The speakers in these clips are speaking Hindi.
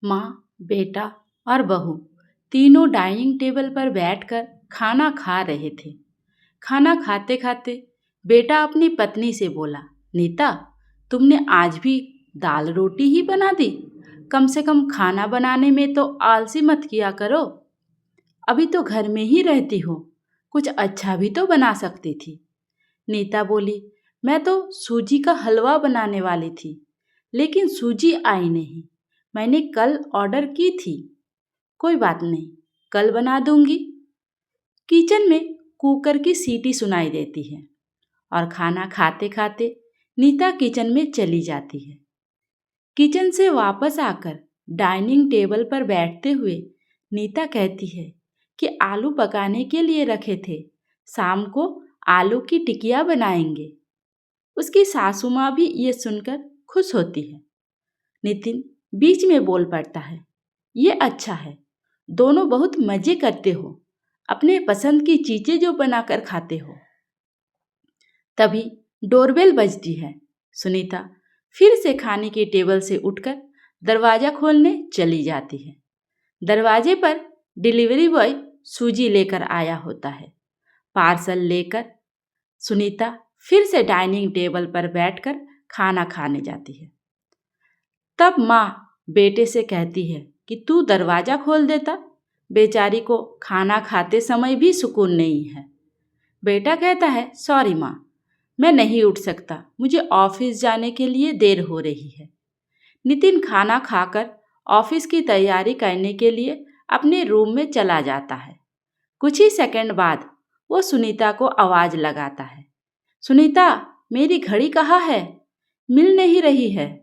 माँ, बेटा और बहू तीनों डाइनिंग टेबल पर बैठकर खाना खा रहे थे। खाना खाते खाते बेटा अपनी पत्नी से बोला, नीता, तुमने आज भी दाल रोटी ही बना दी। कम से कम खाना बनाने में तो आलसी मत किया करो। अभी तो घर में ही रहती हो, कुछ अच्छा भी तो बना सकती थी। नीता बोली, मैं तो सूजी का हलवा बनाने वाली थी, लेकिन सूजी आई नहीं। मैंने कल ऑर्डर की थी। कोई बात नहीं, कल बना दूंगी। किचन में कुकर की सीटी सुनाई देती है और खाना खाते खाते नीता किचन में चली जाती है। किचन से वापस आकर डाइनिंग टेबल पर बैठते हुए नीता कहती है कि आलू पकाने के लिए रखे थे, शाम को आलू की टिकिया बनाएंगे। उसकी सासू माँ भी ये सुनकर खुश होती है। नितिन बीच में बोल पड़ता है, ये अच्छा है, दोनों बहुत मजे करते हो, अपने पसंद की चीजें जो बनाकर खाते हो। तभी डोरबेल बजती है। सुनीता फिर से खाने की टेबल से उठकर दरवाजा खोलने चली जाती है। दरवाजे पर डिलीवरी बॉय सूजी लेकर आया होता है। पार्सल लेकर सुनीता फिर से डाइनिंग टेबल पर बैठकर खाना खाने जाती है। तब माँ बेटे से कहती है कि तू दरवाजा खोल देता, बेचारी को खाना खाते समय भी सुकून नहीं है। बेटा कहता है, सॉरी माँ, मैं नहीं उठ सकता, मुझे ऑफिस जाने के लिए देर हो रही है। नितिन खाना खाकर ऑफिस की तैयारी करने के लिए अपने रूम में चला जाता है। कुछ ही सेकंड बाद वो सुनीता को आवाज़ लगाता है, सुनीता, मेरी घड़ी कहाँ है? मिल नहीं रही है।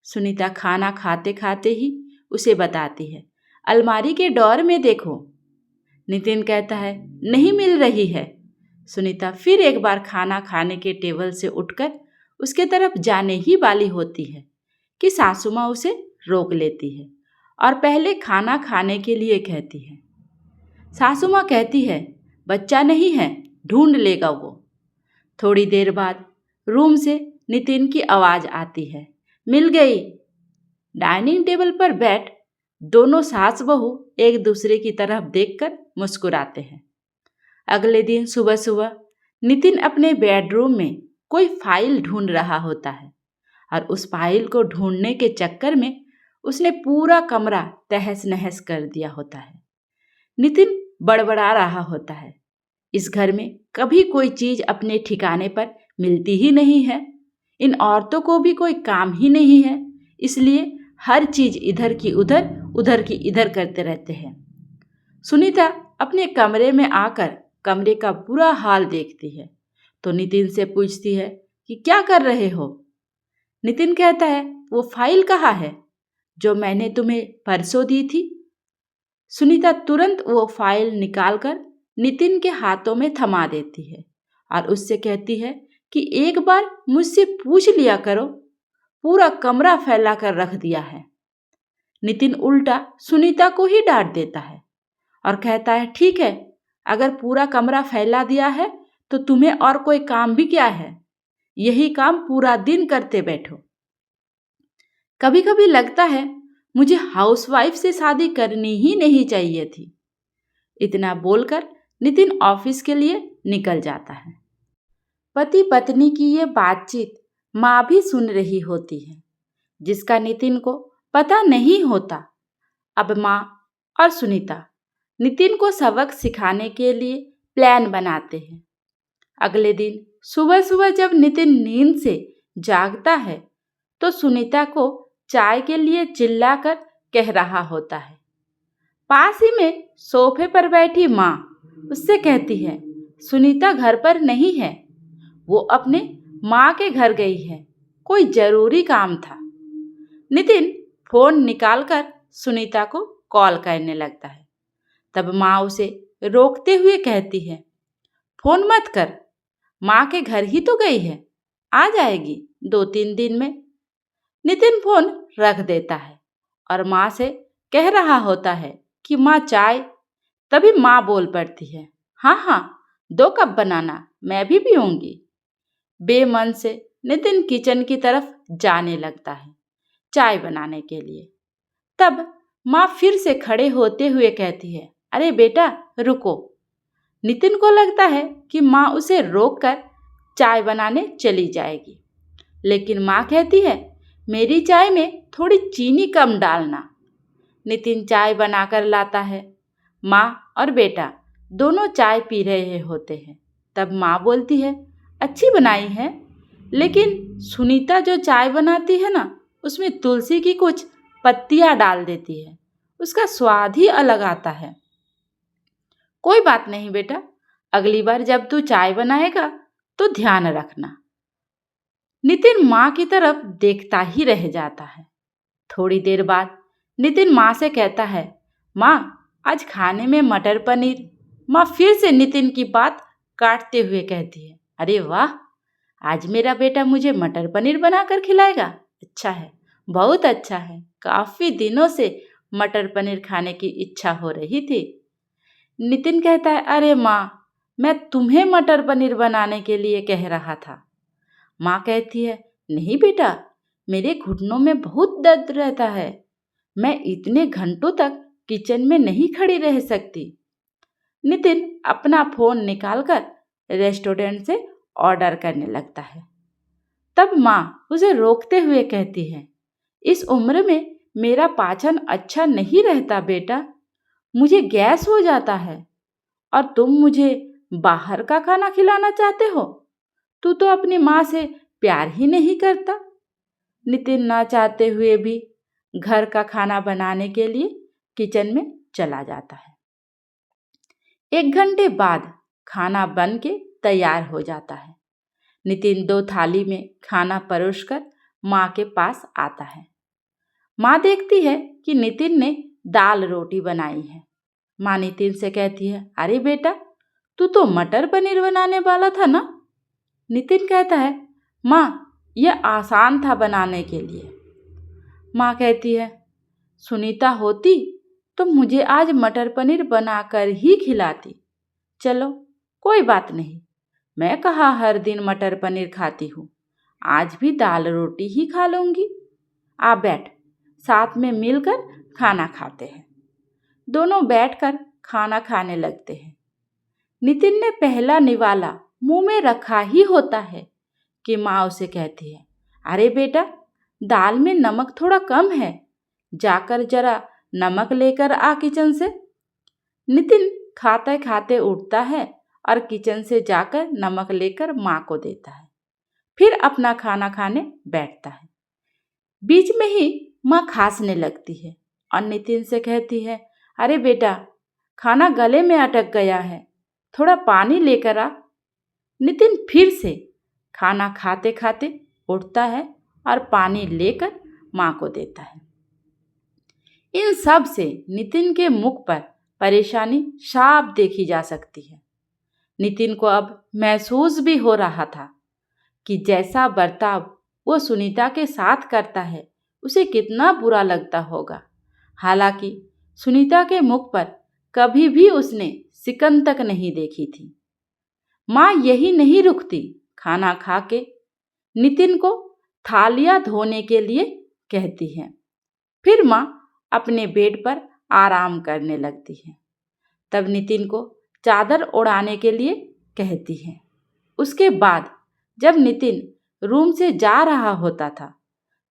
सुनीता खाना खाते खाते ही उसे बताती है, अलमारी के ड्रॉअर में देखो। नितिन कहता है, नहीं मिल रही है। सुनीता फिर एक बार खाना खाने के टेबल से उठकर उसके तरफ जाने ही वाली होती है कि सासू माँ उसे रोक लेती है और पहले खाना खाने के लिए कहती है। सासू माँ कहती है, बच्चा नहीं है, ढूंढ लेगा वो। थोड़ी देर बाद रूम से नितिन की आवाज़ आती है, मिल गई। डाइनिंग टेबल पर बैठ दोनों सास बहू एक दूसरे की तरफ देखकर मुस्कुराते हैं। अगले दिन सुबह सुबह नितिन अपने बेडरूम में कोई फाइल ढूंढ रहा होता है और उस फाइल को ढूंढने के चक्कर में उसने पूरा कमरा तहस नहस कर दिया होता है। नितिन बड़बड़ा रहा होता है, इस घर में कभी कोई चीज़ अपने ठिकाने पर मिलती ही नहीं है। इन औरतों को भी कोई काम ही नहीं है, इसलिए हर चीज़ इधर की उधर, उधर की इधर करते रहते हैं। सुनीता अपने कमरे में आकर कमरे का बुरा हाल देखती है तो नितिन से पूछती है कि क्या कर रहे हो? नितिन कहता है, वो फाइल कहाँ है जो मैंने तुम्हें परसों दी थी? सुनीता तुरंत वो फाइल निकालकर नितिन के हाथों में थमा देती है और उससे कहती है कि एक बार मुझसे पूछ लिया करो, पूरा कमरा फैला कर रख दिया है। नितिन उल्टा सुनीता को ही डांट देता है और कहता है, ठीक है, अगर पूरा कमरा फैला दिया है तो तुम्हें और कोई काम भी क्या है? यही काम पूरा दिन करते बैठो। कभी कभी लगता है मुझे हाउसवाइफ से शादी करनी ही नहीं चाहिए थी। इतना बोलकर नितिन ऑफिस के लिए निकल जाता है। पति पत्नी की ये बातचीत माँ भी सुन रही होती है, जिसका नितिन को पता नहीं होता। अब माँ और सुनीता नितिन को सबक सिखाने के लिए प्लान बनाते हैं। अगले दिन सुबह सुबह जब नितिन नींद से जागता है तो सुनीता को चाय के लिए चिल्लाकर कह रहा होता है। पास ही में सोफे पर बैठी माँ उससे कहती है, सुनीता घर पर नहीं है, वो अपने माँ के घर गई है, कोई जरूरी काम था। नितिन फोन निकालकर सुनीता को कॉल करने लगता है। तब माँ उसे रोकते हुए कहती है, फोन मत कर, माँ के घर ही तो गई है, आ जाएगी 2-3 दिन में। नितिन फोन रख देता है और माँ से कह रहा होता है कि माँ चाय। तभी माँ बोल पड़ती है, हाँ हाँ, 2 कप बनाना, मैं भी पीऊँगी। बेमन से नितिन किचन की तरफ जाने लगता है चाय बनाने के लिए। तब माँ फिर से खड़े होते हुए कहती है, अरे बेटा रुको। नितिन को लगता है कि माँ उसे रोककर चाय बनाने चली जाएगी, लेकिन माँ कहती है, मेरी चाय में थोड़ी चीनी कम डालना। नितिन चाय बनाकर लाता है। माँ और बेटा दोनों चाय पी रहे होते हैं। तब माँ बोलती है, अच्छी बनाई है, लेकिन सुनीता जो चाय बनाती है ना, उसमें तुलसी की कुछ पत्तियाँ डाल देती है। उसका स्वाद ही अलग आता है। कोई बात नहीं बेटा, अगली बार जब तू चाय बनाएगा तो ध्यान रखना। नितिन माँ की तरफ देखता ही रह जाता है। थोड़ी देर बाद नितिन माँ से कहता है, माँ आज खाने में मटर पनीर। माँ फिर से नितिन की बात काटते हुए कहती है, अरे वाह, आज मेरा बेटा मुझे मटर पनीर बनाकर खिलाएगा। अच्छा है, बहुत अच्छा है। काफ़ी दिनों से मटर पनीर खाने की इच्छा हो रही थी। नितिन कहता है, अरे माँ, मैं तुम्हें मटर पनीर बनाने के लिए कह रहा था। माँ कहती है, नहीं बेटा, मेरे घुटनों में बहुत दर्द रहता है। मैं इतने घंटों तक किचन में नहीं खड़ी रह सकती। नितिन अपना फ़ोन निकालकर रेस्टोरेंट से ऑर्डर करने लगता है। तब माँ उसे रोकते हुए कहती है, इस उम्र में मेरा पाचन अच्छा नहीं रहता बेटा, मुझे गैस हो जाता है और तुम मुझे बाहर का खाना खिलाना चाहते हो। तू तो अपनी माँ से प्यार ही नहीं करता। नितिन ना चाहते हुए भी घर का खाना बनाने के लिए किचन में चला जाता है। 1 घंटे बाद खाना बन के तैयार हो जाता है। नितिन 2 थाली में खाना परोसकर माँ के पास आता है। माँ देखती है कि नितिन ने दाल रोटी बनाई है। माँ नितिन से कहती है, अरे बेटा, तू तो मटर पनीर बनाने वाला था ना। नितिन कहता है, माँ यह आसान था बनाने के लिए। माँ कहती है, सुनीता होती तो मुझे आज मटर पनीर बनाकर ही खिलाती। चलो कोई बात नहीं, मैं कहाँ हर दिन मटर पनीर खाती हूँ, आज भी दाल रोटी ही खा लूँगी। आ बैठ, साथ में मिलकर खाना खाते हैं। दोनों बैठकर खाना खाने लगते हैं। नितिन ने पहला निवाला मुंह में रखा ही होता है कि माँ उसे कहती है, अरे बेटा, दाल में नमक थोड़ा कम है, जाकर जरा नमक लेकर आ किचन से। नितिन खाते खाते उठता है और किचन से जाकर नमक लेकर माँ को देता है। फिर अपना खाना खाने बैठता है। बीच में ही माँ खांसने लगती है और नितिन से कहती है, अरे बेटा, खाना गले में अटक गया है, थोड़ा पानी लेकर आ। नितिन फिर से खाना खाते खाते उठता है और पानी लेकर माँ को देता है। इन सब से नितिन के मुख पर परेशानी साफ देखी जा सकती है। नितिन को अब महसूस भी हो रहा था कि जैसा बर्ताव वो सुनीता के साथ करता है उसे कितना बुरा लगता होगा। हालांकि सुनीता के मुख पर कभी भी उसने सिकन तक नहीं देखी थी। माँ यही नहीं रुकती, खाना खा के नितिन को थालियाँ धोने के लिए कहती है। फिर माँ अपने बेड पर आराम करने लगती है। तब नितिन को चादर ओढ़ाने के लिए कहती है। उसके बाद जब नितिन रूम से जा रहा होता था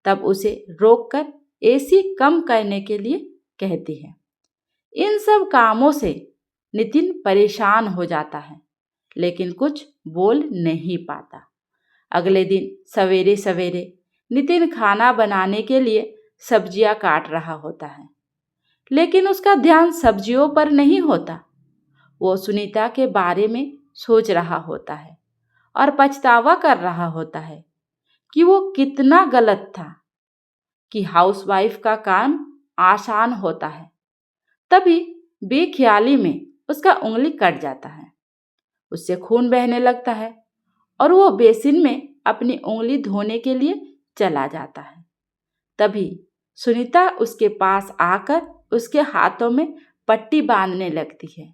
तब उसे रोककर एसी कम करने के लिए कहती है। इन सब कामों से नितिन परेशान हो जाता है, लेकिन कुछ बोल नहीं पाता। अगले दिन सवेरे सवेरे नितिन खाना बनाने के लिए सब्जियां काट रहा होता है, लेकिन उसका ध्यान सब्जियों पर नहीं होता। वो सुनीता के बारे में सोच रहा होता है और पछतावा कर रहा होता है कि वो कितना गलत था कि हाउसवाइफ का काम आसान होता है। तभी बेख्याली में उसका उंगली कट जाता है, उससे खून बहने लगता है और वो बेसिन में अपनी उंगली धोने के लिए चला जाता है। तभी सुनीता उसके पास आकर उसके हाथों में पट्टी बांधने लगती है।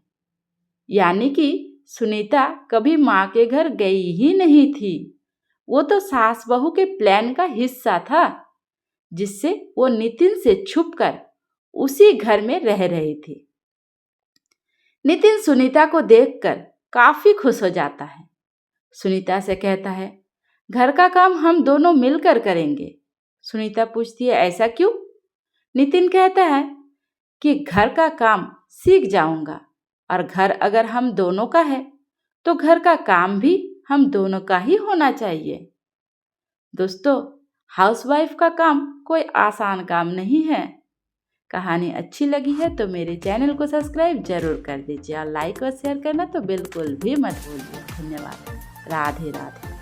यानी कि सुनीता कभी माँ के घर गई ही नहीं थी। वो तो सास बहू के प्लान का हिस्सा था, जिससे वो नितिन से छुपकर उसी घर में रह रहे थे। नितिन सुनीता को देखकर काफी खुश हो जाता है। सुनीता से कहता है, घर का काम हम दोनों मिलकर करेंगे। सुनीता पूछती है, ऐसा क्यों? नितिन कहता है कि घर का काम सीख जाऊंगा और घर अगर हम दोनों का है तो घर का काम भी हम दोनों का ही होना चाहिए। दोस्तों, हाउसवाइफ का काम कोई आसान काम नहीं है। कहानी अच्छी लगी है तो मेरे चैनल को सब्सक्राइब जरूर कर दीजिए और लाइक और शेयर करना तो बिल्कुल भी मत भूलिए। धन्यवाद। राधे राधे।